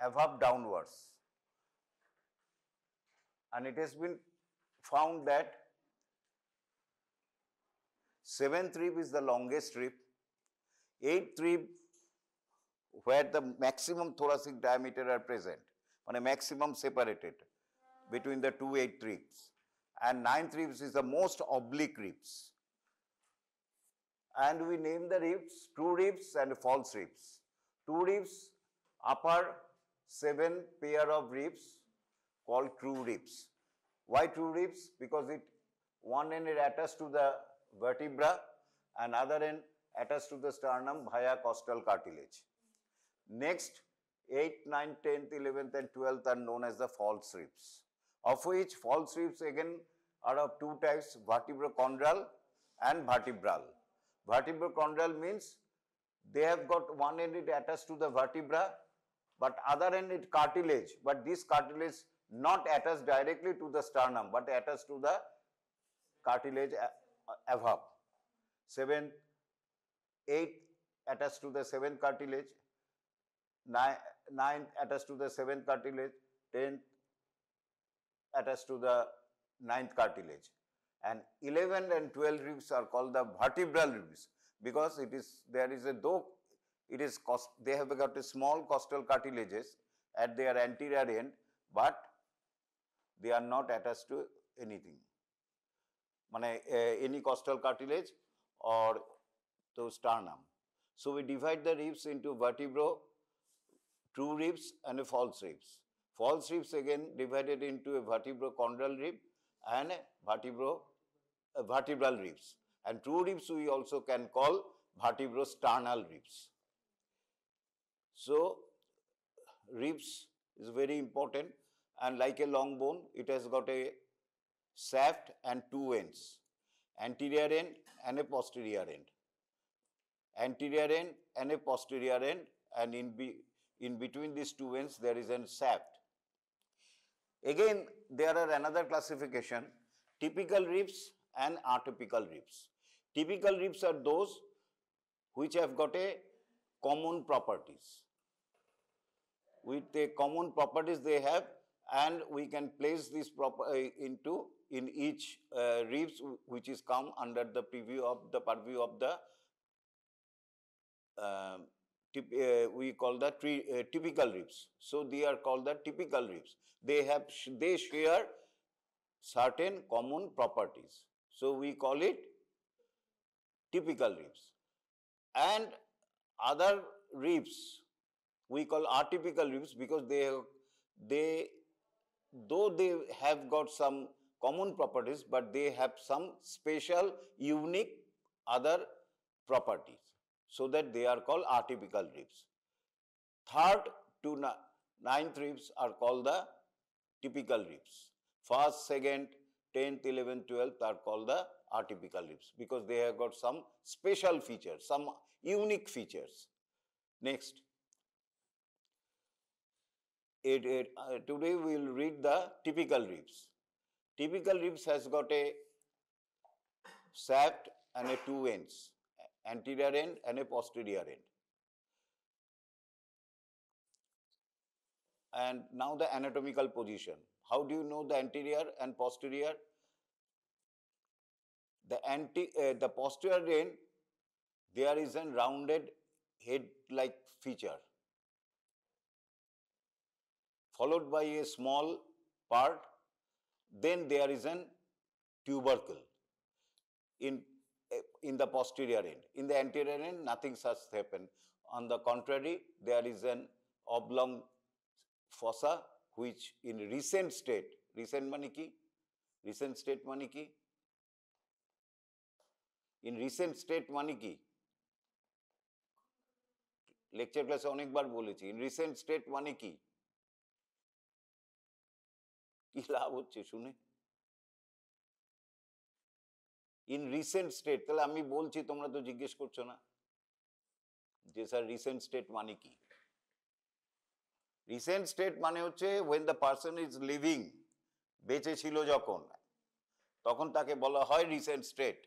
above downwards. And it has been found that seventh rib is the longest rib, eighth rib where the maximum thoracic diameter are present, and a maximum separated between the two eighth ribs. And ninth ribs is the most oblique ribs. And we name the ribs true ribs and false ribs. True ribs, upper 7 pair of ribs called true ribs. Why true ribs? Because one end is attached to the vertebra and other end attached to the sternum via costal cartilage. Next, 8th, 9th, 10th, 11th and 12th are known as the false ribs, of which false ribs again are of two types, vertebrochondral and vertebral. Vertebrochondral means they have got one end it attached to the vertebra, but other end it cartilage, but this cartilage not attached directly to the sternum, but attached to the cartilage above. 7th, 8th attached to the 7th cartilage, 9th attached to the 7th cartilage, 10th attached to the 9th cartilage. And 11 and 12 ribs are called the vertebral ribs because they have got a small costal cartilages at their anterior end, but they are not attached to anything, any costal cartilage or to sternum. So we divide the ribs into true ribs and a false ribs. False ribs again divided into a vertebrochondral rib and a vertebral ribs. And true ribs we also can call vertebrosternal ribs. So ribs is very important, and like a long bone, it has got a shaft and two ends, anterior end and a posterior end. Anterior end and a posterior end, and in between these two ends there is a shaft. Again, there are another classification, typical ribs and atypical ribs. Typical ribs are those which have got a common properties. With the common properties they have, and we can place this in each ribs which is come under the purview of the we call the typical ribs. So they are called the typical ribs. They share certain common properties. So we call it typical ribs. And other ribs we call atypical ribs because though they have got some common properties, but they have some special, unique other properties, so that they are called atypical ribs. 3rd to 9th ribs are called the typical ribs. 1st, 2nd, 10th, 11th, 12th are called the atypical ribs because they have got some special features, some unique features. Next. Today we will read the typical ribs. Typical ribs has got a shaft and a two ends, anterior end and a posterior end. And now the anatomical position. How do you know the anterior and posterior? The posterior end, there is a rounded head-like feature, followed by a small part, then there is an tubercle in the posterior end. In the anterior end, nothing such happen. On the contrary, there is an oblong fossa which in recent state mane ki? In recent state mane ki? Lecture ক্লাসে অনেকবার বলেছি, in recent state মানে কি? কি লাভ হচ্ছে শুনে? In recent state, তাহলে আমি বলছি তোমরা তো জিজ্ঞেস করছো না যে স্যার রিসেন্ট স্টেট মানে কি? রিসেন্ট স্টেট মানে হচ্ছে when the person is living, বেঁচে ছিল যখন, তখন তাকে বলা হয় recent state.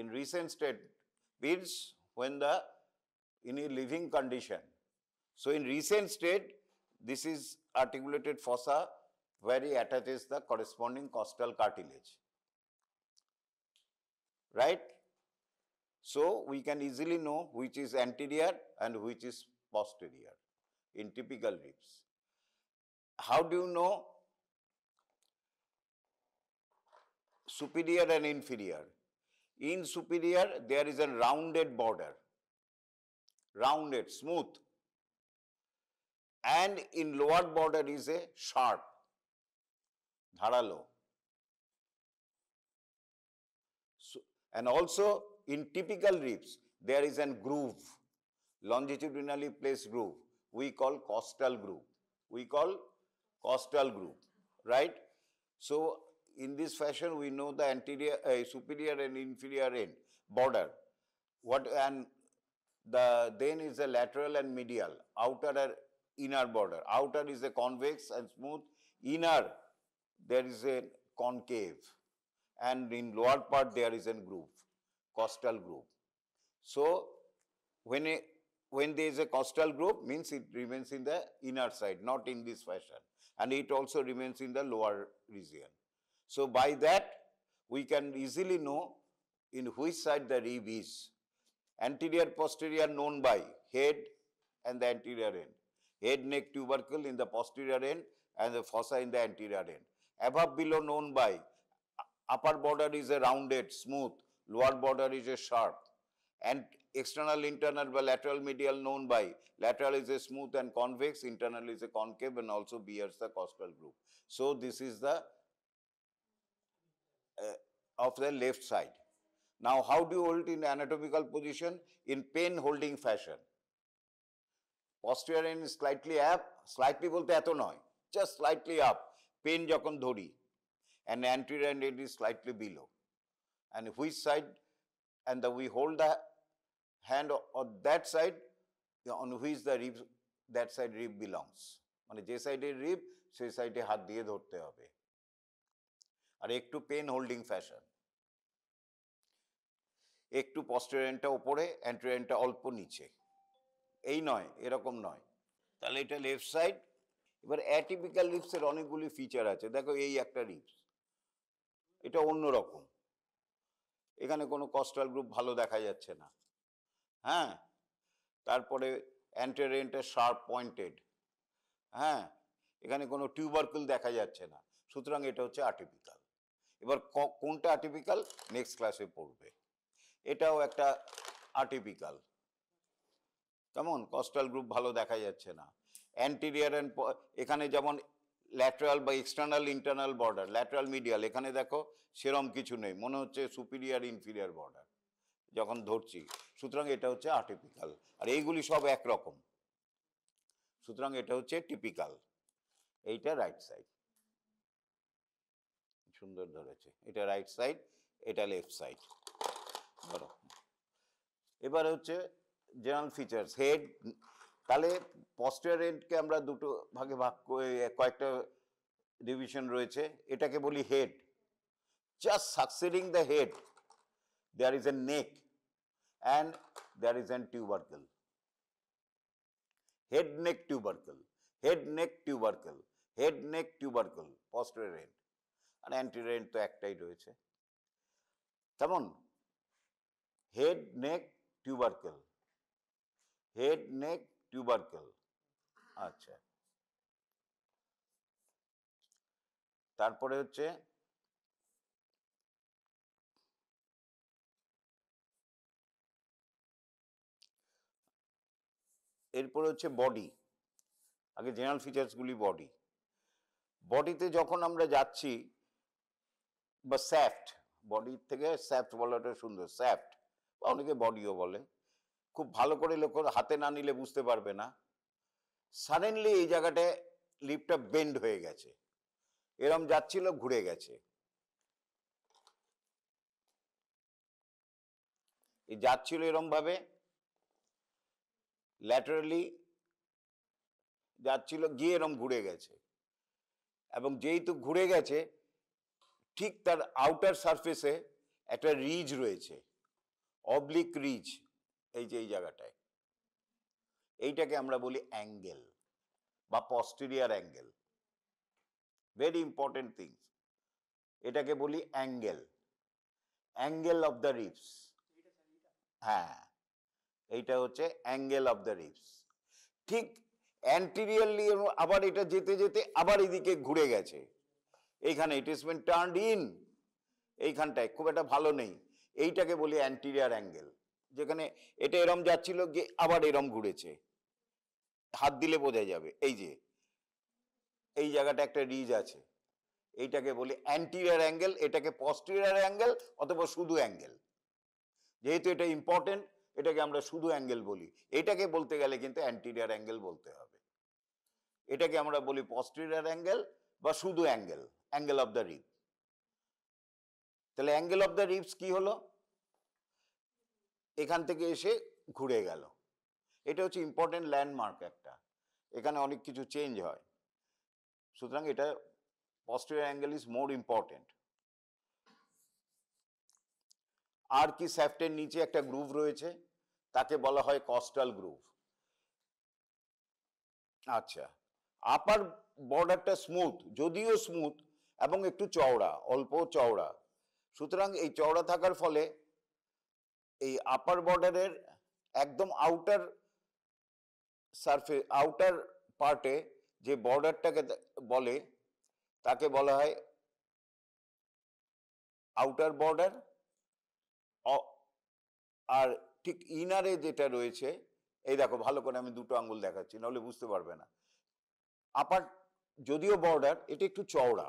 In recent state means when in a living condition, So in recent state, this is articulated fossa where it attaches the corresponding costal cartilage, right? So we can easily know which is anterior and which is posterior in typical ribs. How do you know superior and inferior? In superior, there is a rounded border, rounded, smooth. And in lower border is a sharp, dharalo. So, and also in typical ribs, there is a groove, longitudinally placed groove. We call costal groove. We call costal groove, right? So in this fashion, we know the anterior, superior and inferior end border. What and then is the lateral and medial, outer and inner border. Outer is a convex and smooth. Inner, there is a concave. And in lower part, there is a groove, costal groove. So when there is a costal groove, means it remains in the inner side, not in this fashion. And it also remains in the lower region. So by that, we can easily know in which side the rib is. Anterior, posterior known by head and the anterior end. Head, neck, tubercle in the posterior end and the fossa in the anterior end. Above, below known by upper border is a rounded, smooth, lower border is a sharp. And external, internal, by lateral, medial known by lateral is a smooth and convex, internal is a concave and also bears the costal groove. So this is the of the left side. Now, how do you hold in anatomical position? In pen holding fashion. Posterior end is slightly up, slightly bolte eto noy, just slightly up. Pen যখন ধরি, and anterior end is slightly below. And which side? And we hold the hand on that side on which the rib, that side rib belongs. মানে যে সাইডে rib, সেই সাইডে হাত দিয়ে ধরতে হবে। আর একটু পেন হোল্ডিং ফ্যাশন। একটু posterior endটা উপরে, anterior endটা অল্প নিচে। এই নয়, এরকম নয়। তাহলে এটা লেফট সাইড। এবার অ্যাটিপিক্যাল রিবসের অনেকগুলি ফিচার আছে। দেখো এই একটা রিবস, এটা অন্যরকম। এখানে কোনো কস্টাল গ্রুপ ভালো দেখা যাচ্ছে না, হ্যাঁ। তারপরে অ্যান্টেরিয়র এন্ডটা শার্প পয়েন্টেড, হ্যাঁ। এখানে কোনো টিউবারকুল দেখা যাচ্ছে না, সুতরাং এটা হচ্ছে অ্যাটিপিক্যাল। এবার কোনটা অ্যাটিপিক্যাল নেক্সট ক্লাসে পড়বে। এটাও একটা অ্যাটিপিক্যাল, কেমন কস্টাল গ্রুপ ভালো দেখা যাচ্ছে না। অ্যান্টেরিয়র এন্ড এখানে যেমন ল্যাটারাল বা external internal border, lateral medial, এখানে দেখো সেরম কিছু নেই, মনে হচ্ছে সুপিরিয়র ইনফিরিয়র বর্ডার যখন ধরছি, সুতরাং এটা হচ্ছে অ্যাটিপিক্যাল। আর এইগুলি সব একরকম, সুতরাং এটা হচ্ছে টিপিক্যাল। এইটা রাইট সাইড, সুন্দর ধরেছে, এটা রাইট সাইড, এটা লেফট সাইড। ধরো এবার হচ্ছে জেনারেল ফিচার্স। হেড, তাহলে পস্টেরিয়র এন্ডকে আমরা দুটো ভাগে ভাগ করে কয়েকটা ডিভিশন রয়েছে। এটাকে বলি head. Just সাকসিডিং the head there is a neck and there is a tubercle. Head, neck, tubercle, head, neck, tubercle, head, neck, tubercle, posterior end. R anterior end তো একটাই রয়েছে, কেমন? হেড, নেক, টিউবারকেল, হেড, নেক, টিউবারকেল। আচ্ছা, তারপরে হচ্ছে এরপরে হচ্ছে বডি। আগে জেনারেল ফিচার্সগুলি বডি। বডিতে যখন আমরা যাচ্ছি, বা স্যাফট, বডির থেকে স্যাফট বলাটা সুন্দর, স্যাফট বা অনেকে বডিও বলে। খুব ভালো করে লক্ষ্য, হাতে না নিলে বুঝতে পারবে না। সাডেনলি এই জায়গাটায় লিফটটা বেন্ড হয়ে গেছে, এরম যাচ্ছিল ঘুরে গেছে। এই যাচ্ছিল এরম ভাবে, ল্যাটারালি যাচ্ছিল, গিয়ে এরম ঘুরে গেছে। এবং যেহেতু ঘুরে গেছে, ঠিক তার আউটার সারফেসে একটা রিজ রয়েছে, অবলিক রিজ, এই যে এই জায়গাটায়। এইটাকে আমরা বলি অ্যাঙ্গেল বা posterior angle. Very important things, এটাকে বলি angle, angle of the ribs. হ্যাঁ, এইটা হচ্ছে অ্যাঙ্গেল অফ দ্য রিবস। ঠিক অ্যান্টিরিয়ারলি আবার এটা যেতে যেতে আবার এদিকে ঘুরে গেছে, এইখানে it is bin turned in, এইখানটায় খুব একটা ভালো নেই, এইটাকে বলি অ্যান্টিরিয়ার অ্যাঙ্গেল। যেখানে এটা এরম যাচ্ছিল গিয়ে আবার এরম ঘুরেছে, হাত দিলে বোঝা যাবে, এই যে এই জায়গাটা একটা রিজ আছে, এইটাকে বলি অ্যান্টিরিয়ার অ্যাঙ্গেল, এটাকে পস্টেরিয়ার অ্যাঙ্গেল অথবা শুধু অ্যাঙ্গেল। যেহেতু এটা ইম্পর্টেন্ট, এটাকে আমরা শুধু অ্যাঙ্গেল বলি। এটাকে বলতে গেলে কিন্তু অ্যান্টিরিয়ার অ্যাঙ্গেল বলতে হবে। এটাকে আমরা বলি পস্টেরিয়ার অ্যাঙ্গেল বা শুধু angle, angle of the rib. তাহলে অ্যাঙ্গেল অফ দ্য রিবস কি হলো? এখান থেকে এসে ঘুরে গেল। এটা হচ্ছে ইম্পর্টেন্ট ল্যান্ডমার্ক একটা, এখানে অনেক কিছু চেঞ্জ হয়। সুতরাং এটা posterior angle is more important. আর কি শ্যাফটের নিচে একটা গ্রুভ রয়েছে, তাকে বলা হয় কস্টাল গ্রুভ। আচ্ছা, আপার বর্ডারটা স্মুথ, যদিও স্মুথ এবং একটু চওড়া, অল্প চওড়া। সুতরাং এই চওড়া থাকার ফলে এই আপার বর্ডারের একদম আউটার সারফেস, আউটার পার্টে যে বর্ডারটাকে বলে তাকে বলা হয় আউটার বর্ডার। আর ঠিক ইনারে যেটা রয়েছে, এই দেখো ভালো করে আমি দুটো আঙ্গুল দেখাচ্ছি, নাহলে বুঝতে পারবে না। আপার যদিও বর্ডার, এটা একটু চওড়া,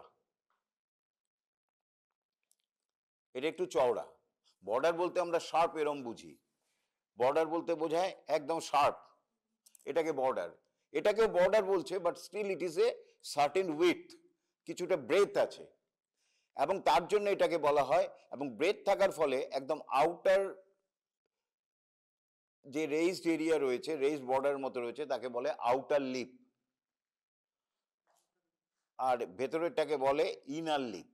এটা একটু চওড়া। বর্ডার বলতে আমরা শার্প এরম বুঝি, বর্ডার বলতে বোঝায় একদম শার্প, এটাকে বর্ডার। এটাকেও বর্ডার বলছে, but still it is a certain width, কিছুটা ব্রেথ আছে, এবং তার জন্য এটাকে বলা হয়। এবং ব্রেথ থাকার ফলে একদম আউটার যে রেইজড এরিয়া রয়েছে, রেইজড বর্ডার মতো রয়েছে, তাকে বলে আউটার লিপ, আর ভেতরেরটাকে বলে ইনার লিপ।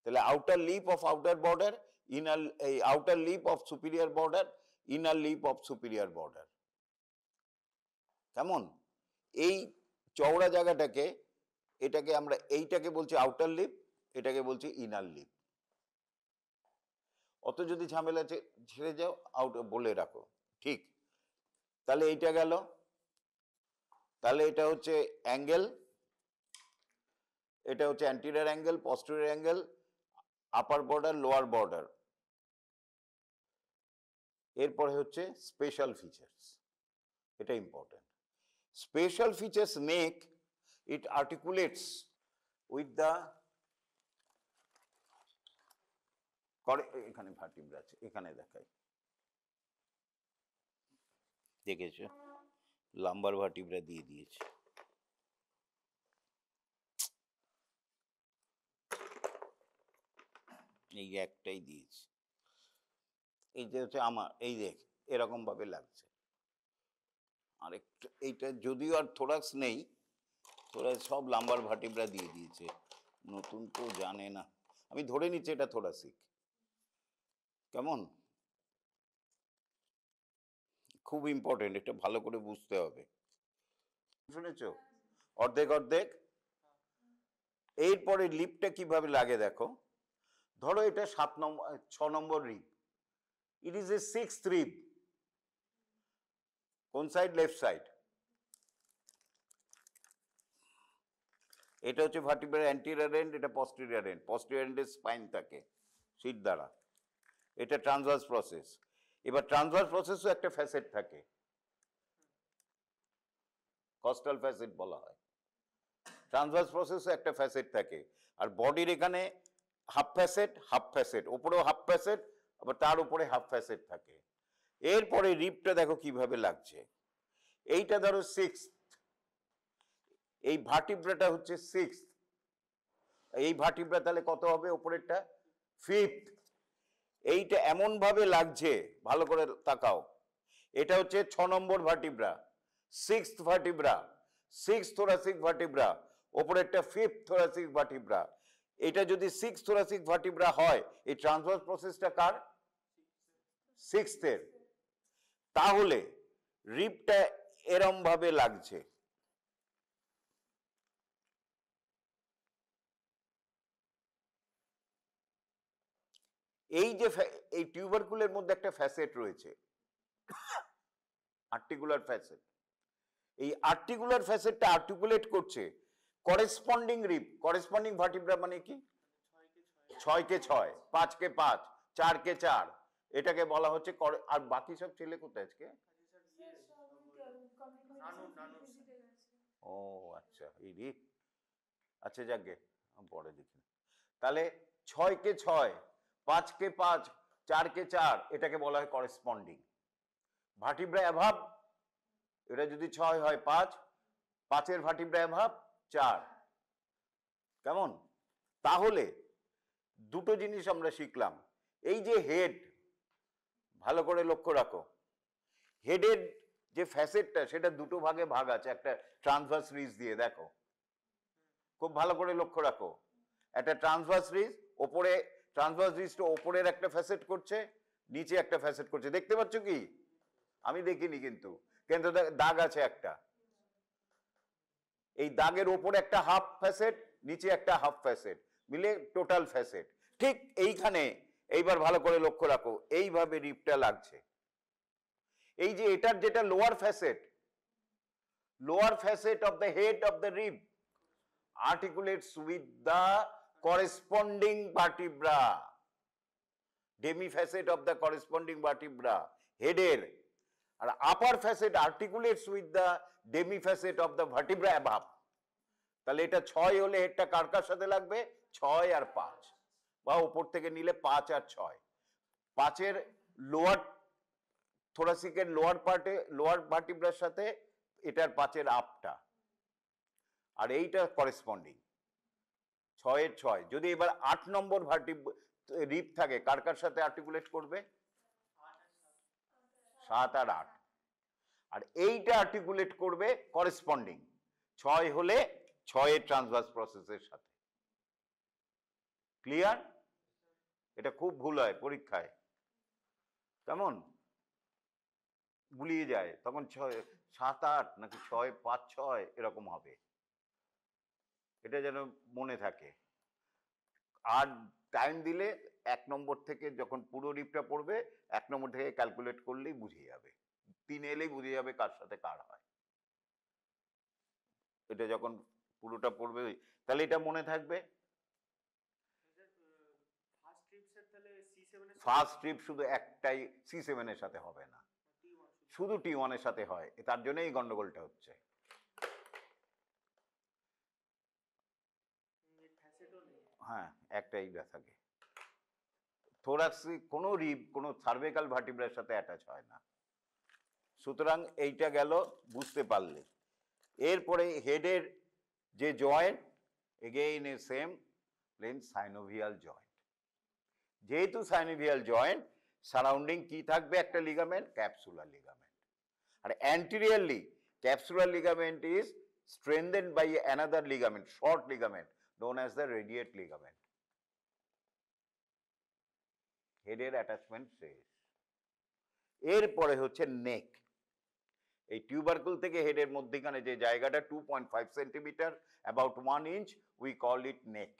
তাহলে outer lip of outer border, inner, এই outer lip of superior border, inner lip of superior border. কেমন? এই চওড়া জায়গাটাকে, এটাকে আমরা, এইটাকে বলছি আউটার লিপ, এটাকে বলছি ইনার লিপ। অত যদি ঝামেলা ছেড়ে যাও, আউট বলে রাখো, ঠিক। তাহলে এইটা গেল, তাহলে এটা হচ্ছে অ্যাঙ্গেল, এটা হচ্ছে anterior angle, posterior angle, upper border, lower border. এরপরে হচ্ছে স্পেশাল ফিচার্স, এটা important. Special features make it articulates with the, এখানে ভার্টিব্রা আছে, এখানে দেখাই, দেখেছো লাম্বার ভার্টিব্রা দিয়ে দিয়েছে, এই একটাই দিয়েছে, এই যে হচ্ছে আমার, এই দেখ এরকম ভাবে লাগছে। আর একটু এইটা যদিও আর থোরাক্স নেই, থোরাক্স সব লাম্বার ভার্টিব্রা দিয়ে দিয়েছে, নতুন তো জানে না, আমি ধরে নিচ্ছি এটা থোরাসিক। কেমন? খুব ইম্পর্টেন্ট, এটা ভালো করে বুঝতে হবে। শুনেছো? অর্ধেক অর্ধেক। এরপরে লিপটা কিভাবে লাগে দেখো। ধরো এটা 6 নম্বর রিপ, ইট ইজ এ 6th রিপ। কোন সাইড? Left side. এটা হচ্ছে ভার্টিব্রার অ্যান্টিরিয়র এন্ড, এটা পস্টেরিয়র এন্ড। পস্টেরিয়র এন্ডে স্পাইন থাকে সিট দ্বারা, এটা ট্রান্সভার্স প্রসেস। এবার ট্রান্সভার্স প্রসেসও একটা ফ্যাসেট থাকে, কস্টাল ফ্যাসেট বলা হয়। ট্রান্সভার্স প্রসেসও একটা ফ্যাসেট থাকে। আর বডির এখানে হাফ ফ্যাসেট, হাফ ফ্যাসেট, ওপরেও হাফ ফ্যাসেট, আবার তার উপরে হাফ ফ্যাসেট থাকে। এরপরে রিপটা দেখো কিভাবে লাগছে। এইটা ধরো 6th, এই ভার্টিব্রাটা হচ্ছে 6th, এই ভার্টিব্রা তাহলে কত হবে? উপরেরটা 5th। এইটা এমন ভাবে লাগছে, ভালো করে তাকাও, এটা হচ্ছে 6 নম্বর vertebra, 6th vertebra, 6th thoracic vertebra, উপরেরটা 5th thoracic ভার্টিব্রা। এটা যদি 6th thoracic ভার্টিব্রা হয়, এই ট্রান্সভার্স প্রসেসটা কার? 6th এর। তাহলে রিপটা এরম ভাবে লাগছে। এই যে এই টিউবারকুলের মধ্যে একটা ফ্যাসেট রয়েছে, আর্টিকুলার ফ্যাসেট। এই আর্টিকুলার ফ্যাসেটটা আর্টিকুলেট করছে করেসপন্ডিং রিব। করেসপন্ডিং ভার্টিব্রা মানে কি? 6 কে 6, 5 কে 5, 4 কে 4, এটাকে বলা হচ্ছে। আর বাকি সব ছেলে কোথায় আজকে? ও আচ্ছা, এই রিব। আচ্ছা যাকে পরে দেখি। তাহলে 6 কে 6, 5 কে 5, 4 কে 4, এটাকে বলা হয় করেসপন্ডিং ভার্টিব্রা অ্যাভাব। এটা যদি 6 হয় 5, 5-এর ভার্টিব্রা অ্যাভাব 4। কেমন? তাহলে দুটো জিনিস আমরা শিখলাম। এই যে হেড, ভালো করে লক্ষ্য রাখো, হেডের যে ফ্যাসেটটা সেটা দুটো ভাগে ভাগ আছে, একটা ট্রান্সভার্স রিজ দিয়ে। দেখো খুব ভালো করে লক্ষ্য রাখো, একটা ট্রান্সভার্স রিজ, ওপরে ট্রান্সভার্স রিজটা ওপরের একটা ফ্যাসেট করছে, নিচে একটা ফ্যাসেট করছে। দেখতে পাচ্ছ কি? আমি দেখিনি কিন্তু, কিন্তু দাগ আছে একটা। এই দাগের ওপরে একটা হাফ ফ্যাসেট, নিচে একটা হাফ ফ্যাসেট, মিলে টোটাল ফ্যাসেট। ঠিক এইখানে এইবার ভালো করে লক্ষ্য রাখো, এইভাবে রিবটা লাগছে। এই যে এটার যেটা lower facet of the head of the rib articulates with the corresponding vertebra, demifacet of the corresponding vertebra হেডের। আর upper facet articulates with the demifacet of the vertebra above. তাহলে এটা 6 হলে হেডটা কার কার সাথে লাগবে? 6 আর 5, বা উপর থেকে নিলে 5 আর 6। 5-এর লোয়ার থোরাসিকের লোয়ার পার্টে, লোয়ার ভার্টিব্রার সাথে এটার 5-এর আপটা, আর এইটা করেসপন্ডিং 6-এর 6। যদি এবার 8 নম্বর রিব থাকে, কার কার সাথে আর্টিকুলেট করবে? 7 আর 8। আর এইটা আর্টিকুলেট করবে করেসপন্ডিং 6 হলে 6-এর ট্রান্সভার্স প্রসেসের সাথে। ক্লিয়ার? এটা খুব ভুল হয় পরীক্ষায়, কেমন ভুলিয়ে যায়, তখন 6 7 8 নাকি 6 5 6 এরকম হবে। এটা যেন মনে থাকে। আর টাইম দিলে 1 নম্বর থেকে যখন পুরো রিপটা পড়বে, 1 নম্বর থেকে ক্যালকুলেট করলেই বুঝে যাবে, 3 এলেই বুঝে যাবে কার সাথে কার হয়। এটা যখন পুরোটা পড়বে, তাহলে এটা মনে থাকবে। ফার্স্ট ট্রিপ শুধু একটাই C7 এর সাথে হবে না, শুধু T1 এর সাথে হয়। তার জন্য এই গন্ডগোলটা হচ্ছে। হ্যাঁ, একটাই থাকে। থোরাসিক কোনো রিব কোনো সার্ভাইকাল ভার্টিব্রার সাথে অ্যাটাচ হয় না। সুতরাং এইটা গেল, বুঝতে পারলে। এরপরে হেডের যে joint, again a same, plane synovial joint. যেহেতু সাইনোভিয়াল জয়েন্ট, সারাউন্ডিং কি থাকবে? একটা লিগামেন্ট, ক্যাপসুলার লিগামেন্ট। আর anteriorly capsular ligament is strengthened by another ligament, short ligament known as the radiate ligament. হেডের অ্যাটাচমেন্ট শেষ। এরপরে হচ্ছে নেক। এই টিউবারকুল থেকে হেডের মধ্যখানে যে জায়গাটা 2.5 centimetre, about 1 inch, we call it neck.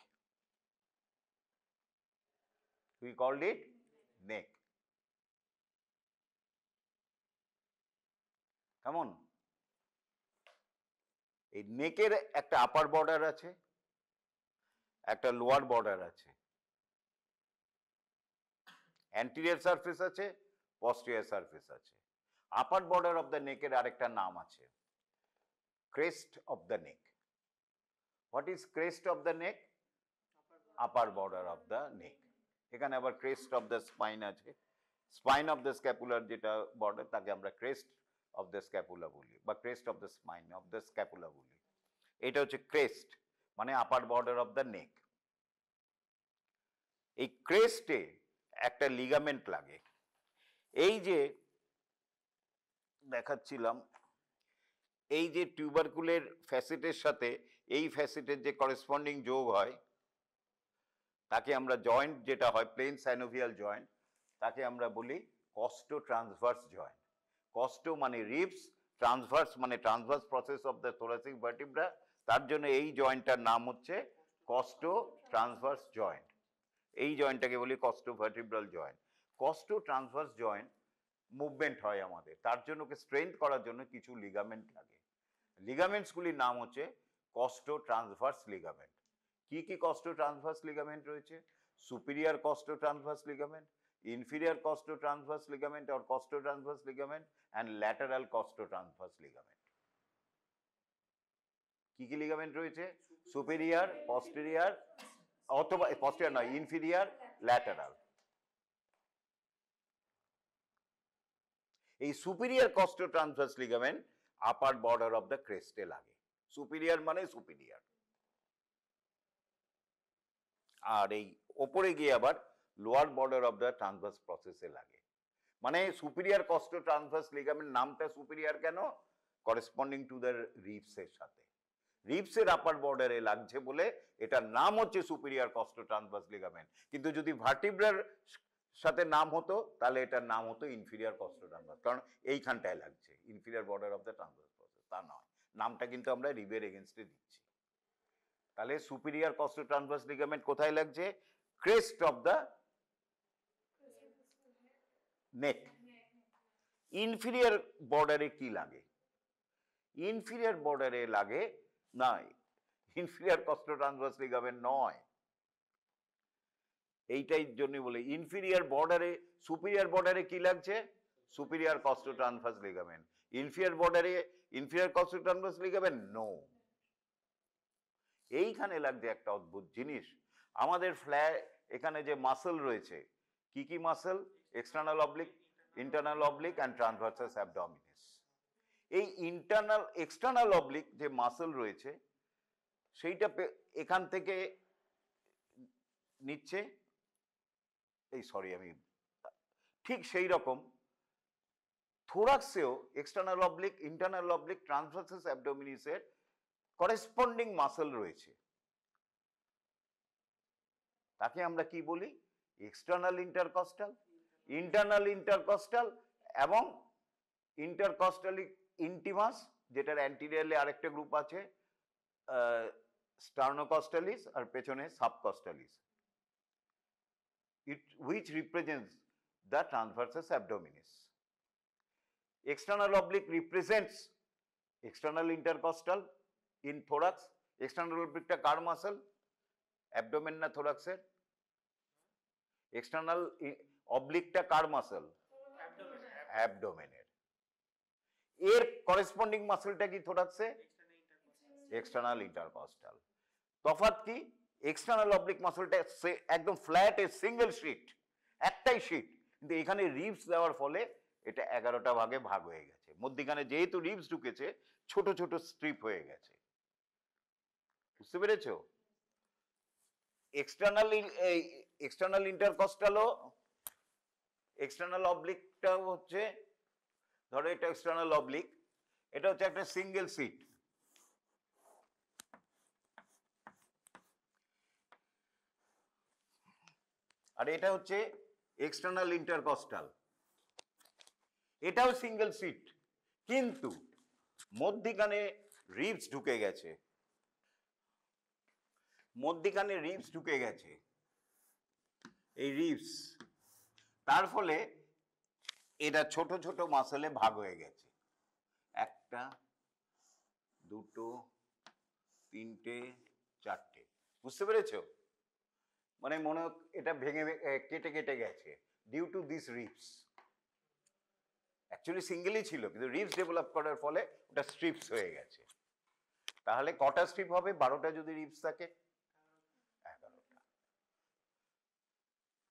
We called it neck. কেমন? এই নেকের একটা আপার বর্ডার আছে, একটা লোয়ার বর্ডার আছে, অ্যান্টিরিয়র সারফেস আছে, পস্টেরিয়র সারফেস আছে। আপার বর্ডার অফ দ্য নেকের আরেকটা নাম আছে, crest of the neck. What is crest of the neck? Upper border of the neck. এখানে আবার ক্রেস্ট অফ দ্য স্পাইন আছে। স্পাইন অফ দ্য স্ক্যাপুলার যেটা বর্ডার, তাকে আমরা ক্রেস্ট অফ দ্য স্ক্যাপুলা বলি, বা crest of the spine of the scapula বলি। এটা হচ্ছে ক্রেস্ট, মানে আপার বর্ডার অফ দ্য নেক। এই ক্রেস্টে একটা লিগামেন্ট লাগে। এই যে দেখাচ্ছিলাম, এই যে টিউবারকুলের ফ্যাসেটের সাথে এই ফ্যাসেটের যে করেসপন্ডিং যোগ হয়, তাকে আমরা জয়েন্ট, যেটা হয় প্লেন সাইনোভিয়াল জয়েন্ট, তাকে আমরা বলি কস্টো ট্রান্সভার্স জয়েন্ট। কস্টো মানে রিবস, ট্রান্সভার্স মানে transverse process of the thoracic vertebra, তার জন্য এই জয়েন্টটার নাম হচ্ছে কস্টো ট্রান্সভার্স জয়েন্ট। এই জয়েন্টটাকে বলি costo vertebral joint. Costo transverse joint movement হয় আমাদের, তার জন্য স্ট্রেংথ করার জন্য কিছু লিগামেন্ট লাগে। লিগামেন্টসগুলির নাম হচ্ছে কস্টো ট্রান্সভার্স লিগামেন্ট। কি কি কস্টো ট্রান্সভার্স লিগামেন্ট রয়েছে? Superior costo transverse ligament, inferior costotransverse ligament or costotransverse ligament, and lateral costotransverse ligament. কি কি লিগামেন্ট রয়েছে? সুপিরিয়র, পস্টেরিয়র, অথবা পস্টেরিয়র নয়, ইনফিরিয়র, ল্যাটারাল। এই superior costotransverse ligament upper border of the ক্রেস্টে লাগে। সুপিরিয়র মানে সুপিরিয়র। আর এই ওপরে গিয়ে আবার lower border of the transverse প্রসেসে লাগে। মানে সুপিরিয়র কস্টো ট্রান্সভার্স লিগামেন্ট নামটা সুপিরিয়র কেন? করেসপন্ডিং টু দ্য রিবসের সাথে, রিবসের আপার বর্ডারে লাগছে বলে এটার নাম হচ্ছে সুপিরিয়র কস্টো ট্রান্সভার্স লিগামেন্ট। কিন্তু যদি ভার্টিব্রার সাথে নাম হতো তাহলে এটার নাম হতো ইনফিরিয়র কস্টো ট্রান্সভার্স, কারণ এইখানটায় লাগছে inferior border of the transverse process. তা নয়, নামটা কিন্তু আমরা রিবের এগেনস্টে দিচ্ছি। তাহলে সুপিরিয়র কস্টো ট্রান্সভার্স লিগামেন্ট কোথায় লাগছে? Crest of the neck. Inferior বর্ডারে কি লাগে? ইনফিরিয়র বর্ডারে লাগে না, ইনফিরিয়র কস্টো ট্রান্সভার্স লিগামেন্ট নয়। এইটাই জন্য বলে ইনফিরিয়র বর্ডারে, সুপিরিয়র বর্ডারে কি লাগছে? Superior costo transverse ligament. Inferior বর্ডারে inferior costo transverse ligament no. এইখানে লাগছে একটা অদ্ভুত জিনিস। আমাদের এখানে যে মাসল রয়েছে, কি কি muscle? External oblique, internal oblique and transversus abdominis. এই ইন্টারনাল এক্সটার্নাল অবলিক যে মাসল রয়েছে সেইটা এখান থেকে নিচ্ছে, আমি ঠিক সেই রকম থোরাক্সেও external oblique, internal oblique, transversus অ্যাবডোমিনাসের করেসপন্ডিং মাসল রয়েছে। তাকে আমরা কি বলি? এক্সটার্নাল ইন্টারকস্টাল, ইন্টারনাল ইন্টারকস্টাল এবং ইন্টারকস্টালিক ইন্টিমাস, যেটার অ্যান্টিরিয়রলি আরেকটা গ্রুপ আছে স্টার্নোকস্টালিস, আর পেছনে সাবকস্টালিস, which represents the transversus abdominis. External oblique represents external intercostal in thorax. External oblique টা কার মাসল? অ্যাবডোমেন না থোরাক্সের? এক্সটার্নাল অবলিকটা কার মাসল? অ্যাবডোমেনের। এর করেসপন্ডিং মাসলটা কি থোরাক্সে? External intercostal. তফাৎ কি? এক্সটার্নাল অবলিক মাসলটা একদম ফ্ল্যাট, এ সিঙ্গেল শীট, একটাই শীট, কিন্তু এখানে রিবস দেওয়ার ফলে এটা 11টা ভাগে ভাগ হয়ে গেছে। মধ্যখানে যেহেতু রিবস ঢুকেছে ছোট ছোট স্ট্রিপ হয়ে গেছে। বুঝতে পেরেছো? এক্সটার্নাল ইন্টারকস্টালও, এক্সটার্নাল অবলিকটাও হচ্ছে, ধরো এটা এক্সটার্নাল অবলিক, এটা হচ্ছে একটা সিঙ্গেল সিট। আর এটা হচ্ছে এক্সটার্নাল ইন্টারকস্টাল, এটাও সিঙ্গেল সিট, কিন্তু মধ্যখানে রিবস ঢুকে গেছে, মধ্যখানে রিবস ঢুকে গেছে, এই রিবস, তার ফলে এটা ছোট ছোট মাসলে ভাগ হয়ে গেছে। একটা, দুটো, তিনটে, চারটে। বুঝতে পেরেছো? মানে মনে এটা ভেঙে কেটে কেটে গেছে due to this ribs. Actually সিঙ্গেলই ছিল, কিন্তু রিবস ডেভেলপ করার ফলে ওটা স্ট্রিপস হয়ে গেছে। তাহলে কটা স্ট্রিপ হবে? 12টা যদি রিবস থাকে, 11টা।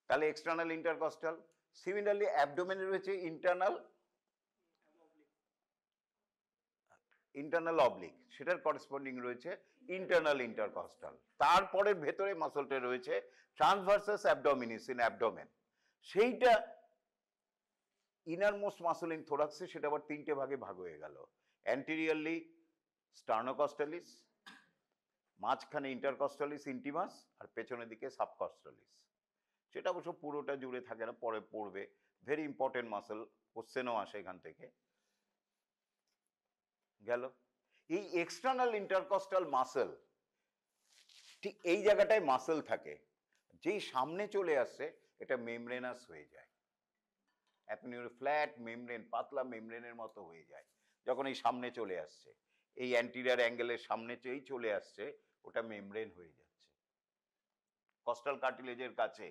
তাহলে এক্সটার্নাল ইন্টারকস্টাল। সিমিলারলি অ্যাবডোমেনে রয়েছে ইন্টারনাল অবলিক, সেটার করেসপন্ডিং রয়েছে ইন্টারনাল ইন্টারকস্টাল। তারপরে ভেতরে মাসলটা রয়েছে ট্রান্সভার্সাস অ্যাবডোমিনিস ইন অ্যাবডোমেন, সেইটা ইনারমোস্ট মাসল ইন থোরাক্সে, সেটা আবার 3টে ভাগে ভাগ হয়ে গেল। অ্যান্টেরিয়রলি স্টার্নোকস্টালিস, মাঝখানে ইন্টারকস্টালিস ইন্টিমাস, আর পেছনের দিকে সাবকস্টালিস। সেটা অবশ্য পুরোটা জুড়ে থাকে না, পরে পড়বে। ভেরি ইম্পর্টেন্ট মাসল, কোশ্চেনও আসে এখান থেকে। গেল। এই এক্সটার্নাল ইন্টারকস্টাল মাসল, ঠিক এই জায়গাটায় মাসল থাকে, যেই সামনে চলে আসছে এটা মেমব্রেনাস হয়ে যায়, আপনি ফ্ল্যাট মেমব্রেন, পাতলা মেমব্রেনের মতো হয়ে যায় যখন এই সামনে চলে আসছে, এই অ্যান্টিরিয়র অ্যাঙ্গেলের সামনে চলে আসছে, ওটা মেমব্রেন হয়ে যাচ্ছে, কস্টাল কার্টিলেজের কাছে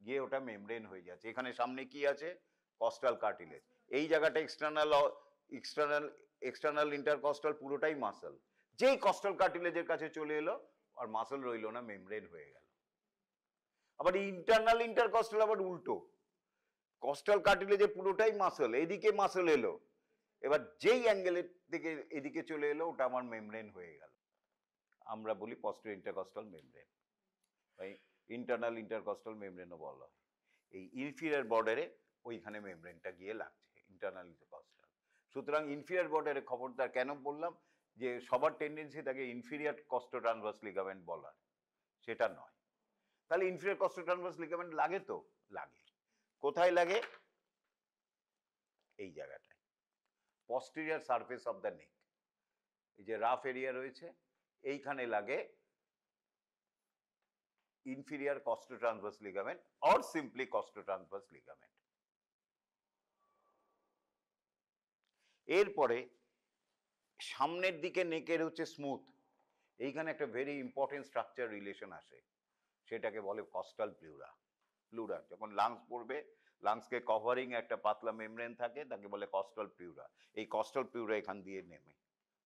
গিয়ে ওটা মেমব্রেন হয়ে যাচ্ছে। এখানে সামনে কি আছে? Coastal cartilage. এই জায়গাটা এক্সটার্নাল ইন্টারকস্টাল পুরোটাই মাসল, যেই কস্টাল কার্টিলেজের কাছে চলে এলো আর মাসল রইলো না, মেমব্রেন হয়ে গেল। আবার ইন্টারনাল ইন্টারকস্টাল আবার উল্টো, কস্টাল কার্টিলেজে পুরোটাই মাসল, এদিকে মাসল এলো, এবার যেই অ্যাঙ্গেলের দিকে এদিকে চলে এলো ওটা আমার মেমব্রেন হয়ে গেল, আমরা বলি posterior intercostal membrane, internal intercostal মেমব্রেনও বলা হয়। এই ইনফিরিয়র বর্ডারে ওইখানে মেমব্রেনটা গিয়ে লাগছে, ইন্টারনাল ইন্টারকস্টাল। সুতরাং ইনফিরিয়র বর্ডারে খবরদার, কেন বললাম যে সবার টেন্ডেন্সি থাকে ইনফিরিয়র কস্টোট্রান্সভার্স লিগামেন্ট বলার, সেটা নয়। তাহলে ইনফিরিয়র কস্টোট্রান্সভার্স লিগামেন্ট লাগে তো? লাগে। কোথায় লাগে? এই জায়গাটায়, পস্টেরিয়র সারফেস অফ দ্য নেক, এই যে রাফ এরিয়া রয়েছে এইখানে লাগে inferior costotransverse ligament or simply costotransverse ligament। এরপরে সামনের দিকে নেকের হচ্ছে স্মুথ, এইখানে একটা ভেরি ইম্পর্টেন্ট স্ট্রাকচার রিলেশন আসে, সেটাকে বলে কস্টাল প্লিউরা। প্লুরা যখন লাংস পড়বে, লাংসকে কভারিং একটা পাতলা মেমব্রেন থাকে, তাকে বলে কস্টাল প্লিউরা। এই কস্টাল প্লিউরা এখান দিয়ে নেমে,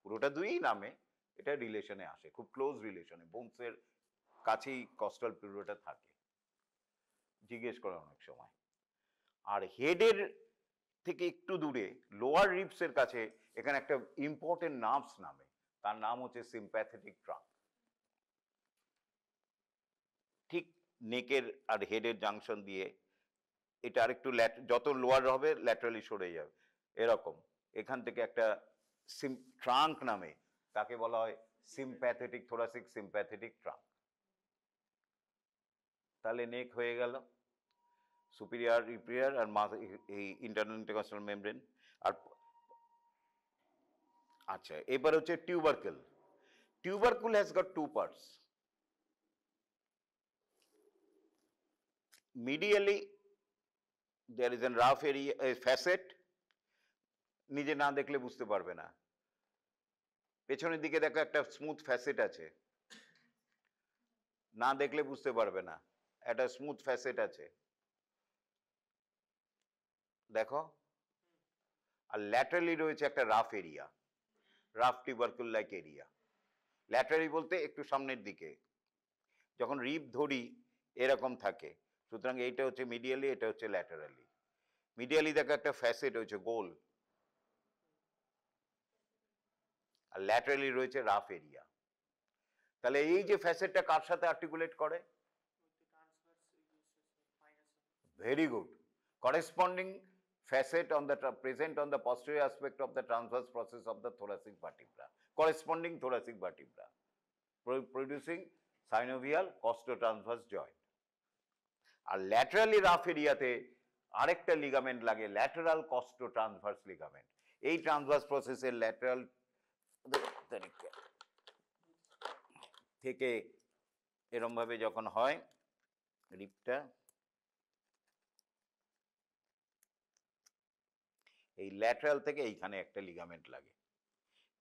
পুরোটা দুইই নামে, এটা রিলেশনে আসে, খুব ক্লোজ রিলেশনে, বোনসের কাছেই কস্টাল প্লিউরাটা থাকে, জিজ্ঞেস করে অনেক সময়। আর হেডের থেকে একটু দূরে লোয়ার রিবসের কাছে এখানে একটা ইম্পর্টেন্ট নার্ভস নামে, তার নাম হচ্ছে সিম্প্যাথেটিক ট্রাঙ্ক। ঠিক নেকের আর হেডের জাংশন দিয়ে এটা আরেকটু যত লোয়ার হবে ল্যাটারালি সরে যাবে, এরকম এখান থেকে একটা ট্রাঙ্ক নামে, তাকে বলা হয় সিম্প্যাথেটিক থোরাসিক সিম্প্যাথেটিক ট্রাঙ্ক। তাহলে নেক হয়ে গেল, সুপিরিয়র, ইনফিরিয়র আর এই ইন্টারনাল ইন্টারকস্টাল মেমব্রেন। আর আচ্ছা, এবার হচ্ছে tubercle. Tubercle has got two parts. Medially there is a rough area, a facet, নিজে না দেখলে বুঝতে পারবে না, পেছনের দিকে দেখো একটা স্মুথ ফ্যাসেট আছে, না দেখলে বুঝতে পারবে না, একটা স্মুথ ফ্যাসেট আছে, দেখো। আর ল্যাটারালি রয়েছে একটা rough area, rough tubercle like area. Laterally বলতে একটু সামনের দিকে, যখন রিব ধরি এরকম থাকে, সুতরাং এইটা হচ্ছে মিডিয়ালি, এটা হচ্ছে ল্যাটারালি। মিডিয়ালি দেখো একটা ফ্যাসেট হয়েছে গোল, আর ল্যাটারালি রয়েছে রাফ এরিয়া। তাহলে এই যে ফ্যাসেটটা কার সাথে আর্টিকুলেট করে? Very good, corresponding facet on the present on the posterior aspect of the transverse process of the thoracic vertebra, corresponding thoracic vertebra, producing synovial costotransverse joint। R laterally rough এরিয়াতে আরেকটা ligament লাগে, lateral কস্টোট্রান্সভার্স ligament. এই transverse প্রসেসের lateral থেকে এরম ভাবে যখন হয় রিপটা, এই ল্যাটারাল থেকে এইখানে একটা লিগামেন্ট লাগে,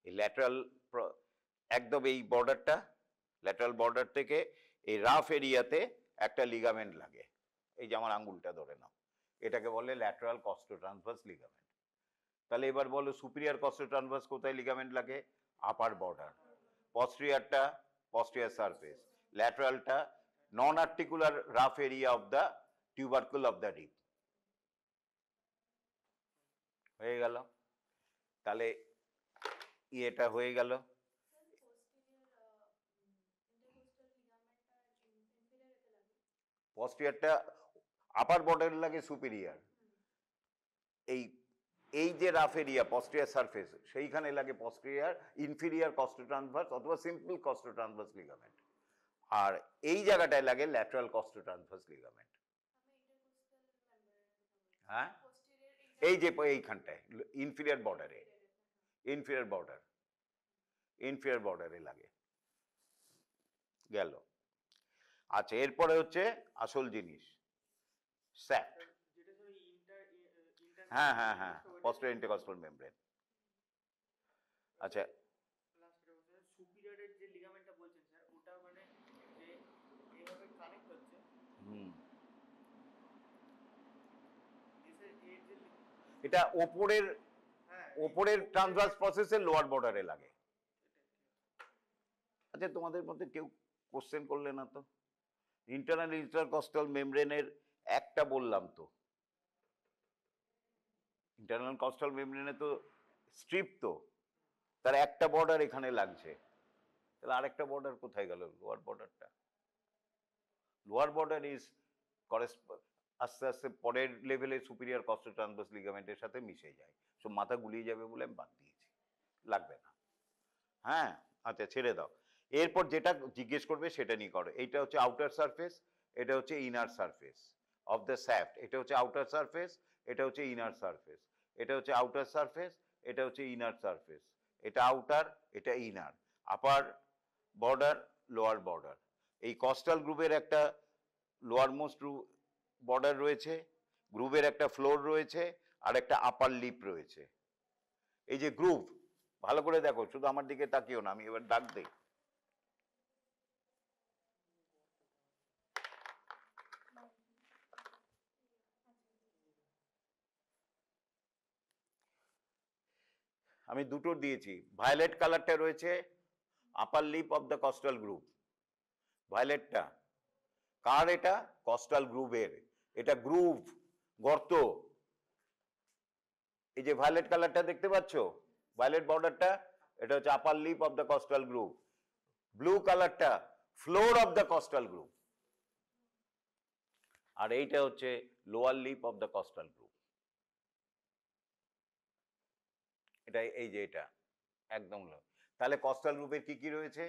এই ল্যাটারাল একদম এই বর্ডারটা, ল্যাটারাল বর্ডার থেকে এই রাফ এরিয়াতে একটা লিগামেন্ট লাগে, এই যে আমার আঙ্গুলটা ধরে নাও, এটাকে বলে ল্যাটারাল কস্টোট্রান্সভার্স লিগামেন্ট। তাহলে এবার বলো সুপিরিয়র কস্টোট্রান্সভার্স কোথায় লিগামেন্ট লাগে? Upper border. পস্টেরিয়রটা posterior surface, ল্যাটারালটা non articular rough area of the tubercle of the rib. হয়ে গেল, তাহলে এটা হয়ে গেল। পস্টেরিয়রটা আপার বর্ডারে লাগে, সুপিরিয়র এই এই যে রাফ এরিয়া পস্টেরিয়র সারফেস, সেইখানে লাগে পস্টেরিয়র ইনফিরিয়র কস্টোট্রান্সভার্স অথবা সিম্পল কস্টোট্রান্সভার্স লিগামেন্ট, আর এই জায়গাটায় লাগে ল্যাটারাল কস্টোট্রান্সভার্স লিগামেন্ট। হ্যাঁ, এই যে এইখানটায় ইনফিরিয়র বর্ডারে, ইনফিরিয়র বর্ডার ইনফেরিয়র বর্ডারে লাগে। গেল। আচ্ছা, এরপরে হচ্ছে আসল জিনিস, স্যাফট। হ্যাঁ হ্যাঁ হ্যাঁ, posterior intercostal membrane। আচ্ছা, সুপিরিয়রের যে লিগামেন্টটা বলছেন স্যার, ওটা মানে যে এইভাবে কানেক্ট হচ্ছে, এটা ওপরের ট্রান্সভার্স প্রসেসে লোয়ার বর্ডারে লাগে। আচ্ছা, তোমাদের মধ্যে কেউ কোশ্চেন করলে না তো? ইন্টারনাল ইন্টারকস্টাল মেমব্রেনের একটা বললাম তো, ইন্টারনাল কস্টাল মেমব্রেনে তো স্ট্রিপ, তো তার একটা বর্ডার এখানে লাগছে, তাহলে আরেকটা বর্ডার কোথায় গেল? লোয়ার বর্ডারটা। লোয়ার বর্ডার ইজ আস্তে আস্তে পরের লেভেলে সুপিরিয়র কস্টাল ট্রান্সভার্স লিগামেন্টের সাথে মিশে যায়। সব মাথা গুলিয়ে যাবে বলে আমি বাদ দিয়েছি, লাগবে না। হ্যাঁ, আচ্ছা ছেড়ে দাও। এরপর যেটা জিজ্ঞেস করবে সেটা নিয়ে করো। এইটা হচ্ছে আউটার সারফেস, এটা হচ্ছে inner surface of the shaft. এটা হচ্ছে আউটার সারফেস, এটা হচ্ছে ইনার সারফেস। এটা হচ্ছে আউটার সারফেস, এটা হচ্ছে ইনার সারফেস। এটা আউটার, এটা ইনার। আপার বর্ডার, লোয়ার বর্ডার। এই কস্টাল গ্রুপের একটা লোয়ার মোস্ট বর্ডার রয়েছে, গ্রুপের একটা ফ্লোর রয়েছে, আর একটা আপার লিপ রয়েছে। এই যে গ্রুপ, ভালো করে দেখো, শুধু আমার দিকে তাকিও না, আমি এবার ডাক দিই। আমি দুটো দিয়েছি। ভায়োলেট কালারটা রয়েছে upper lip of the costal group. ভায়োলেটটা কার? এটা কস্টাল গ্রুপের। এটা গ্রুভ, গর্ত। এই যে ভায়োলেট কালারটা দেখতে পাচ্ছ, ভায়োলেট বর্ডারটা, এটা হচ্ছে upper lip of the costal group. Blue কালারটা floor of the costal group. আর এইটা হচ্ছে lower lip of the costal group. এটা এই যে এটা একদম। তাহলে কস্টাল গ্রুপের কি কি রয়েছে?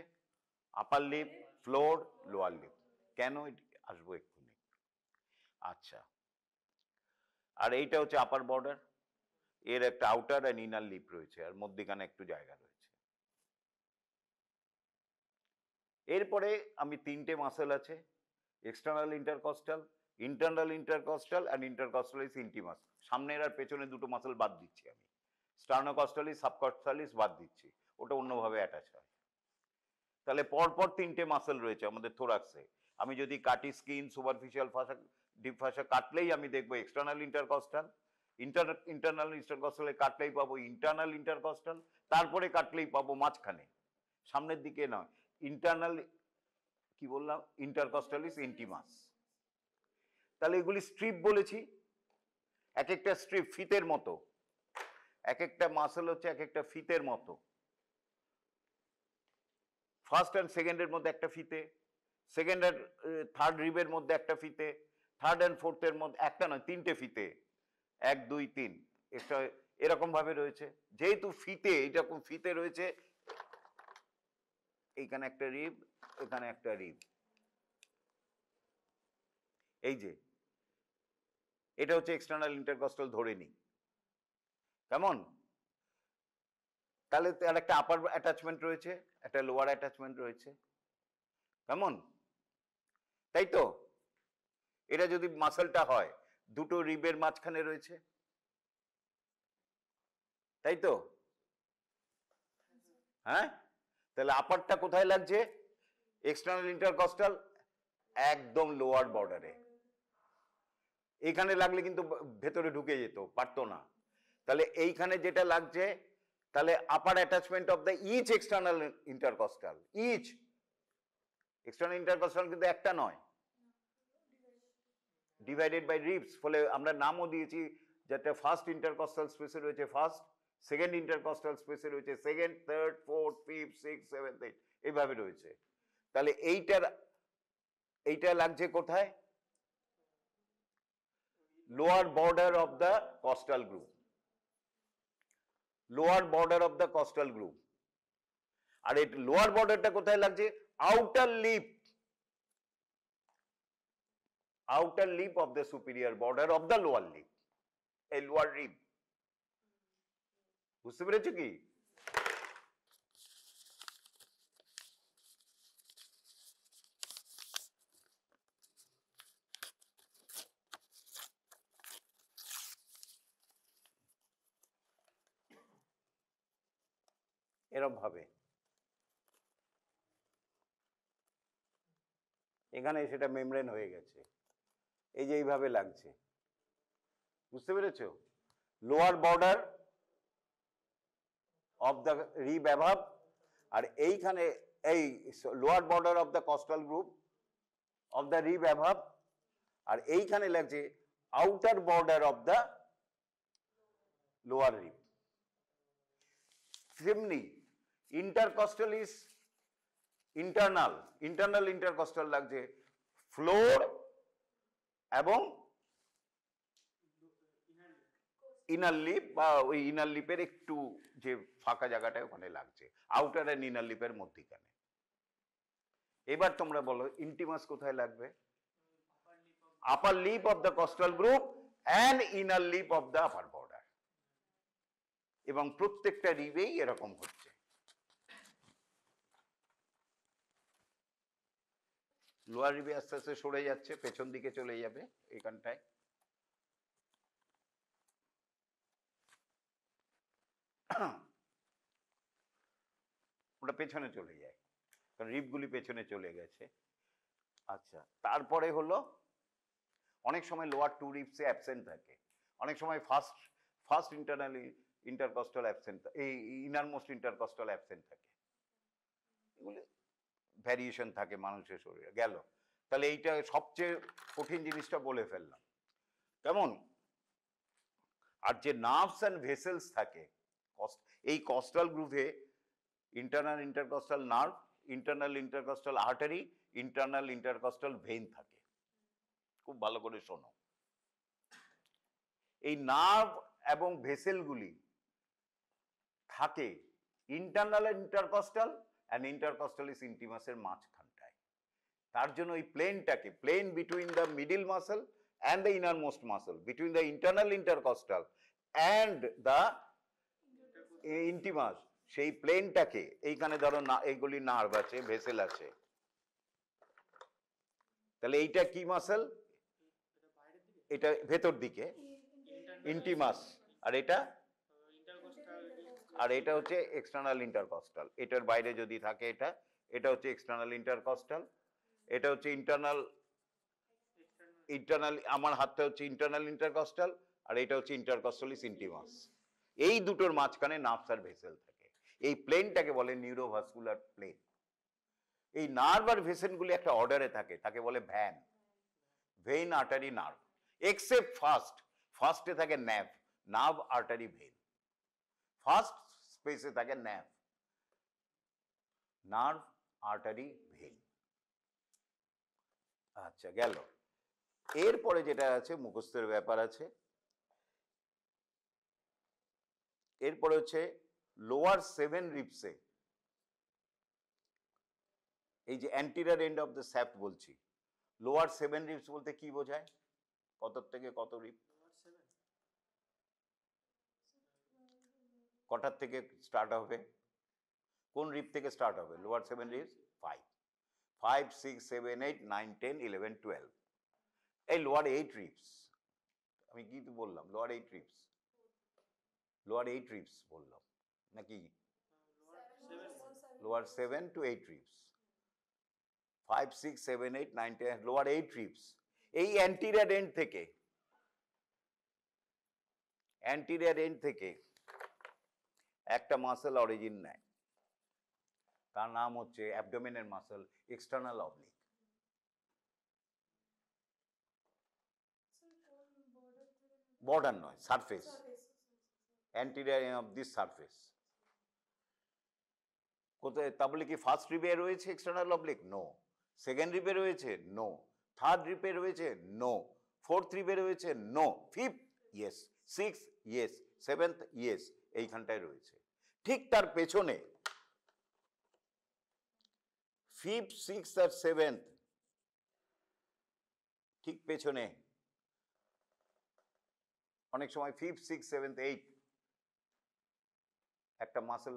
Upper lip, floor, lower lip. কেন আসবো এক্ষুনি। আচ্ছা, আর এইটা হচ্ছে আপার বর্ডার, এর একটা আউটার আর ইনার লিপ রয়েছে, আর মধ্যখানে একটু জায়গা রয়েছে। এরপরে আমি তিনটে মাসেল আছে, external intercostal, internal intercostal and intercostalis intimus. সামনের আর পেছনে দুটো মাসেল বাদ দিচ্ছি আমি। স্টার্নোকস্টালিস, সাবকস্টালিস বাদ দিচ্ছি, ওটা অন্যভাবে অ্যাটাচ হয়। তাহলে পরপর তিনটে মাসেল রয়েছে আমাদের থোরাক্সে। আমি যদি কাটি skin, superficial fascia, deep fascia কাটলেই আমি দেখবো এক্সটার্নাল ইন্টারকস্টাল। ইন্টারনাল ইন্টারকস্টালে কাটলেই পাবো ইন্টারনাল ইন্টারকস্টাল, তারপরে কাটলেই পাবো মাঝখানে, সামনের দিকে নয়, ইন্টারনাল, কি বললাম, ইন্টারকস্টালিস ইন্টিমাস। তাহলে এগুলি স্ট্রিপ বলেছি, এক একটা স্ট্রিপ ফিতের মতো, এক একটা মাসেল হচ্ছে এক একটা ফিতের মতো। ফার্স্ট অ্যান্ড সেকেন্ডের মধ্যে একটা ফিতে, সেকেন্ড আর থার্ড রিবের মধ্যে একটা ফিতে, থার্ড অ্যান্ড ফোর্থের মধ্যে একটা নয়, তিনটে ফিতে, 1 2 3 এটা এরকম ভাবে রয়েছে। যেহেতু ফিতে এরকম ফিতে রয়েছে, এইখানে একটা রিব, এখানে একটা রিব, এই যে এটা হচ্ছে এক্সটার্নাল ইন্টারকস্টাল ধরে নিই, কেমন? তাহলে তার একটা আপার অ্যাটাচমেন্ট রয়েছে, একটা লোয়ার অ্যাটাচমেন্ট রয়েছে, কেমন? তাই তো? এটা যদি মাসলটা হয়, দুটো রিবের মাঝখানে রয়েছে, তাই তো? হ্যাঁ, তাহলে আপারটা কোথায় লাগছে? এক্সটার্নাল ইন্টারকস্টাল একদম লোয়ার বর্ডারে। এইখানে লাগলে কিন্তু ভেতরে ঢুকে যেত, পারতো না। তাহলে এইখানে যেটা লাগছে, তাহলে upper attachment of the each external intercostal, each external intercostal কিন্তু একটা নয়, ডিভাইডেড বাই রিবস। ফলে আমরা নামও দিয়েছি, যেটা ফার্স্ট ইন্টারকস্টাল স্পেসে রয়েছে ফার্স্ট, সেকেন্ড ইন্টারকস্টাল স্পেসে রয়েছে second, third, fourth, fifth, six, seventh, eight, এইভাবে রয়েছে। তাহলে এইটা লাগছে কোথায়? Lower border of the costal group, lower border of the costal group. আর এই লোয়ার বর্ডারটা কোথায় লাগছে? Outer lip, outer lip of the superior border of the lower lip, এই লোয়ার রিব। বুঝতে পেরেছো কি? এরকম ভাবে, এখানে সেটা মেমব্রেন হয়ে গেছে, এই যে এইভাবে লাগছে, বুঝতে পেরেছ? Lower border of the rib above, আর এইখানে এই lower border of the costal group of the rib above, আর এইখানে লাগছে outer border of the lower rib. তেমনি intercostal is internal, internal intercostal লাগছে ফ্লোর এবং ইনার লিপ, বা ওই ইনার লিপের একটু যে ফাঁকা জায়গাটা ওখানে লাগছে, আউটার এন্ড ইনার লিপের মধ্যিখানে। এবার তোমরা বলো ইন্টিমাস কোথায় লাগবে? Upper lip of the costal groove and inner lip of the upper border, এবং প্রত্যেকটা রিবেই এরকম হচ্ছে। লোয়ার রিবে আস্তে আস্তে সরে যাচ্ছে, পেছন দিকে চলে যাবে এখানটায়। ওটা পেছনে চলে যায়, কারণ রিবগুলি পেছনে চলে গেছে। আচ্ছা, তারপরে হলো অনেক সময় লোয়ার টু রিবসে অ্যাবসেন্ট থাকে, অনেক সময় ফার্স্ট ইন্টারনালি ইন্টারকস্টাল অ্যাবসেন্ট, এই ইনারমোস্ট ইন্টারকস্টাল অ্যাবসেন্ট থাকে, এগুলি ভ্যারিয়েশন থাকে মানুষের শরীরে। গেল, তাহলে এইটা সবচেয়ে কঠিন জিনিসটা বলে ফেললাম, কেমন? আর যে নার্ভস অ্যান্ড ভেসেলস থাকে এই কস্টাল গ্রুভে, internal intercostal nerve, internal intercostal artery, internal intercostal vein থাকে। খুব ভালো করে শোনো, এই নার্ভ এবং ভেসেলগুলি থাকে ইন্টারনাল ইন্টারকস্টাল অ্যান্ড ইন্টারকস্টালিস ইন্টিমাসের মাঝখানটায়। তার জন্য এই প্লেনটাকে, plane between the middle muscle and the innermost muscle, between the internal intercostal and the intimus, সেই প্লেনটাকে, এইখানে ধরো এইগুলি নার্ভ আছে, ভেসেল আছে, তাহলে এইটা কি মাসল? এটা ভেতর দিকে ইন্টিমাস, আর এটা হচ্ছে এক্সটার্নাল ইন্টারকস্টাল। এটার বাইরে যদি থাকে এটা হচ্ছে এক্সটার্নাল ইন্টারকস্টাল, এটা হচ্ছে ইন্টারনাল, আমার হাতটা হচ্ছে ইন্টারনাল ইন্টারকস্টাল, আর এটা হচ্ছে ইন্টারকস্টালিস ইন্টিমাস। এই দুটোর মাঝখানে নার্ভস আর ভেসেল থাকে। এই প্লেনটাকে বলে নিউরোভাস্কুলার প্লেন। এই নার্ভ আর ভেসেলগুলি একটা অর্ডারে থাকে, তাকে বলে van, vein artery nerve, except ফার্স্টে থাকে nav, nerve artery vein, first স্পেসে থাকে ন্যাভ, নার্ভ আর্টারি ভেইন। আচ্ছা, গেল। এরপরে যেটা আছে মুখস্থের ব্যাপার আছে, এরপরে হচ্ছে লোয়ার 7 রিবসে, এই যে anterior end of the shaft বলছি, লোয়ার 7 রিবস বলতে কি বোঝায়? কত থেকে কত রিব, কটার থেকে স্টার্ট হবে, কোন রিব থেকে স্টার্ট হবে? Lower 7 ribs 5, 6, 7, 8, 9, 10, 11, 12। এই লোয়ার 8 রিবস, আমি কি বললাম? লোয়ার 8 রিবস, লোয়ার 8 রিবস বললাম নাকি? Lower 7 to 8 ribs, 5, 6, 7, 8, 9, 10, lower 8 ribs. এই অ্যান্টিরিয়র এন্ড থেকে একটা মাসল অরিজিন নেয়, তার নাম হচ্ছে অ্যাবডোমেনের মাসল, এক্সটার্নাল অবলিক। বর্ডার নয়, surface, anterior of this surface. কোথায়? তা বলে কি ফার্স্ট রিবে রয়েছে এক্সটার্নাল অবলিক? নো। সেকেন্ড রিবে রয়েছে? নো। থার্ড রিবে রয়েছে? নো। ফোর্থ রিবে রয়েছে? No. Fifth? Yes. Six? Yes. Seventh? Yes. এইখানটায় রয়েছে। ঠিক তার পেছনে ফিফথ, সিক্স আর সেভেন্থ, ঠিক পেছনে অনেক সময় ফিফথ, সিক্স, সেভেন্থ, এইট একটা মাসল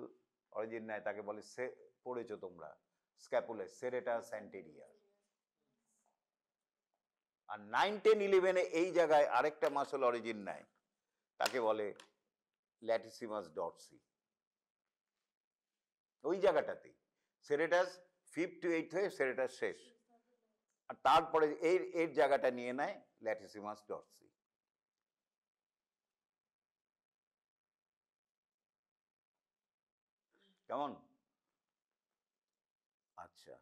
অরিজিন নেয়, তাকে বলে, পড়েছো তোমরা স্ক্যাপুলাস, সেরেটাস অ্যান্টেরিয়র। আর 9, 10, 11 এই জায়গায় আরেকটা মাসল অরিজিন নেয়, তাকে বলে ল্যাটিসিমাস ডরসি। ওই জায়গাটাতেই সেরেটাস 5th to 8th হয়ে সেরেটাস শেষ, আর তারপরে এর জায়গাটা নিয়ে নেয় ল্যাটিসিমাস ডরসি। কেমন? আচ্ছা,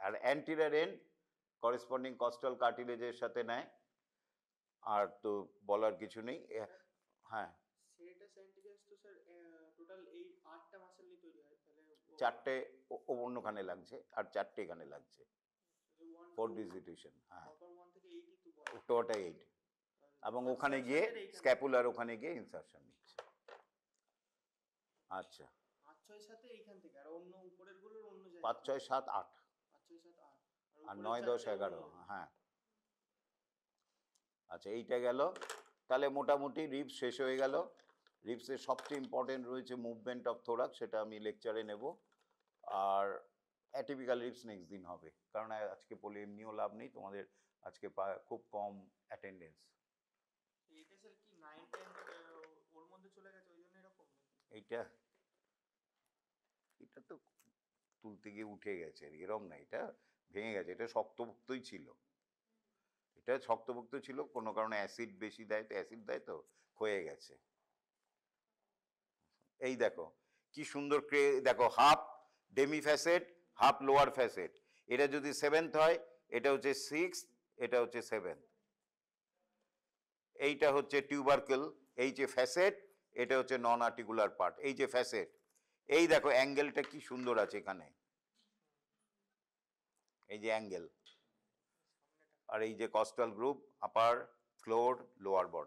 আর অ্যান্টিরিয়র এন্ড করেসপন্ডিং কস্টাল কার্টিলেজের সাথে নেয়, আর তো বলার কিছু নেই। হ্যাঁ, সেরেটাস অ্যান্টিরিয়াস তো স্যার টোটাল এই 8টা মাসেল নিয়ে তৈরি হয়, তাহলে 4টে অন্যখানে লাগছে আর 4টে এখানে লাগছে, 4 ডিজিটেশন। হ্যাঁ, প্রপার 1 থেকে 8ই তো বলে। টোটাল 8, এবং ওখানে গিয়ে স্ক্যাপুলার ওখানে গিয়ে ইনসারশন নিচ্ছে। আচ্ছা, 5 6 7 এইখান থেকে, আর অন্য উপরের গুলোর অন্য জায়গা। 5 6 7 8 5 6 7 8 আর 9 10 11। হ্যাঁ, আচ্ছা, এইটা গেল। তাহলে মোটামুটি রিবস শেষ হয়ে গেল। রিবসের সবচেয়ে ইম্পর্টেন্ট রয়েছে মুভমেন্ট অফ থোরাক্স, সেটা আমি লেকচারে নেব। আর অ্যাটিপিক্যাল রিবস নেক্সট দিন হবে, কারণ আজকে বলে এমনিও লাভ নেই, তোমাদের আজকে খুব কম অ্যাটেন্ডেন্স। এটা স্যার কি 9 10 ওর মধ্যে চলে গেছে, ওই জন্য এরকম। এইটা এটা তো তুলতে গিয়ে উঠে গেছে, এরকম না, এটা ভেঙে গেছে, এটা শক্তপোক্তই ছিল, এটা শক্তপোক্ত ছিল, কোনো কারণে অ্যাসিড বেশি দেয় তো, অ্যাসিড দেয় তো হয়ে গেছে। এই দেখো কি সুন্দর দেখো, half demi facet, half lower facet. এটা যদি 7th হয়, এটা হচ্ছে 6th, এটা হচ্ছে 7th। এইটা হচ্ছে টিউবারকেল, এই যে ফ্যাসেট, এটা হচ্ছে নন আর্টিকুলার পার্ট, এই যে ফ্যাসেট। এই দেখো অ্যাঙ্গেলটা কি সুন্দর আছে এখানে, এই যে অ্যাঙ্গেল, আর এই যে কস্টাল গ্রুপ, আপার, ফ্লোর, লোয়ার বর্ডার।